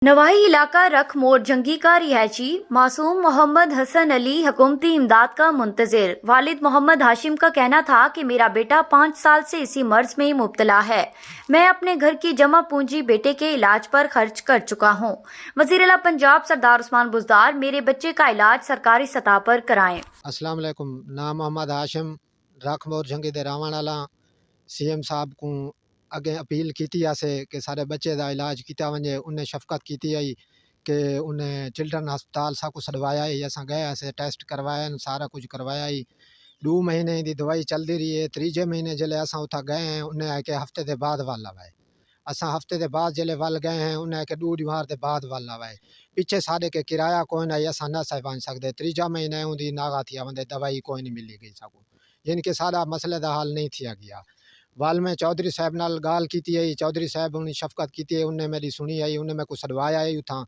नवाही इलाका रख मोड़ जंगी का रिहायशी मासूम मोहम्मद हसन अली हुकूमती इमदाद का मुंतजिर। वालिद मोहम्मद हाशिम का कहना था कि मेरा बेटा 5 साल से इसी मर्ज में मुब्तला है। मैं अपने घर की जमा पूंजी बेटे के इलाज पर खर्च कर चुका हूँ। वज़ीर आला पंजाब सरदार उस्मान बुज़दार मेरे बच्चे का इलाज सरकारी सतह पर कराएं। अस्सलाम वालेकुम। नाम मोहम्मद हाशिम रख मोड़ जंगी दे रहण वाला। CM साहब को अगे अपील की कि सारे बच्चे का इलाज किया वजे। उन्हें शफकत की आई कि उन्हें चिल्ड्रन हस्पताल साकू सदवाया ही। अस गए टेस्ट करवाया, सारा कुछ करवाया ही। 2 महीने की दवाई चलती रही है। 3जे महीने जल्द अस उतना गए हैं, उन्हें आके हफ्ते के बाद वल आवाए। अस हफ्ते के बाद जल्द वल गए हैं, उन्हें आके 2 ॾींहं के बाद वल आवाए। पिछे साढ़े के किराया कोई ना अस न सह बन सकते। 3जा महीना उनकी नागा थी वंदे दवाई कोई नहीं मिली गई साकू, यानी कि सारा मसले का हल नहीं थिया गया। वाल में चौधरी साहब नाल गाल की आई। चौधरी साहब उन्हें शफकत की है, उन्हें मेरी सुनी आई। उन्हें मैं को सदवाया है उथा।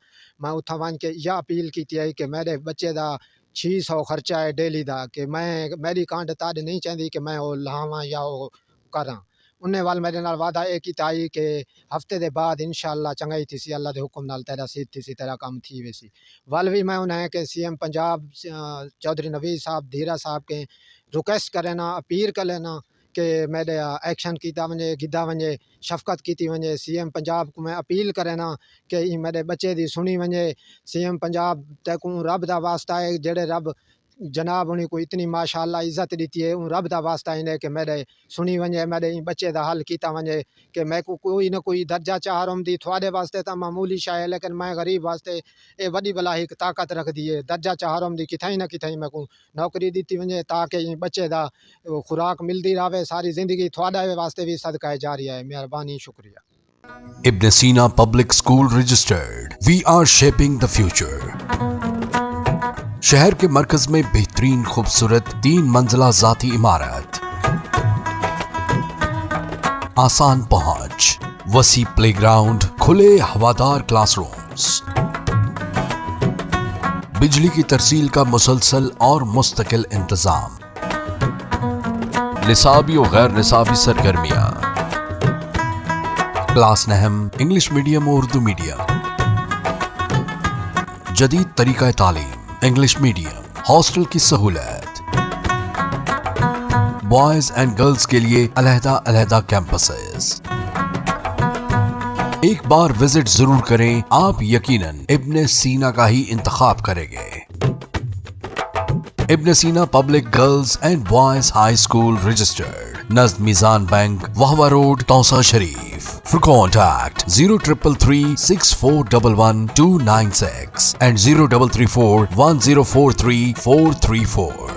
मैं उथा वन के यह अपील की आई कि मेरे बच्चे का 600 खर्चा है डेली का, कि मैं मेरी कांड ताड़ नहीं चाहती कि मैं वो लावा या वो करा। उन्हें वाल मेरे नाल वादा ये किया आई कि हफ्ते के बाद इंशाअल्लाह चंगाई थी सी, अल्लाह के हुक्म नाल तेरा सीध थी सी, तेरा काम थी वैसी। वाल भी मैं उन्हें कि CM पंजाब चौधरी नवीद साहब धीरा साहब के रिक्वेस्ट करे ना, अपील कर लेना कि मेरे एक्शन किया वजे, गिदा वजे, शफकत की वजे। CM पंजाब को मैं अपील करे ना कि मेरे बच्चे की सुनी वजे। CM पंजाब तक रब का वास्ता है, जेड़े रब जनाब उन्हें को इतनी माशाअल्लाह इज्जत दी है, उन रब का वास्ता इन्हें कि मेरे सुनी वजे, मेरे बच्चे का हल किया वजे। कि मैं को कोई ना कोई दर्जा चाहम दी थोड़े वास्ते तो मामूली शा है, लेकिन मैं गरीब वास्ते ये वही भला एक ताकत रख दी है। दर्जा चाहम दी किथाई ना किथाई मैं को नौकरी दी वजे, ताकि बच्चे का खुराक मिलती रहे सारी जिंदगी। थोड़े वास्ते भी सदका जारी है। मेहरबानी, शुक्रिया। Ibn Sina Public School registered. We are shaping the future. शहर के मरकज में बेहतरीन खूबसूरत 3 मंजिला जाती इमारत, आसान पहुंच, वसी प्लेग्राउंड, खुले हवादार क्लासरूम्स, बिजली की तरसील का मुसलसल और मुस्तकिल इंतजाम, निसाबी और गैर निसाबी सरगर्मियां, क्लास नहम इंग्लिश मीडियम और उर्दू मीडियम, जदीद तरीका तालीम इंग्लिश मीडियम, हॉस्टल की सहूलत, बॉयज एंड गर्ल्स के लिए अलहदा कैंपसेस। एक बार विजिट जरूर करें, आप यकीनन इब्न सीना का ही इंतखाब करेंगे। Ibn Sina public girls and boys high school registered, नज़द Meezan bank, Vehova road, Taunsa Sharif. For contact 0333 6411 296 and 0334 1043 434.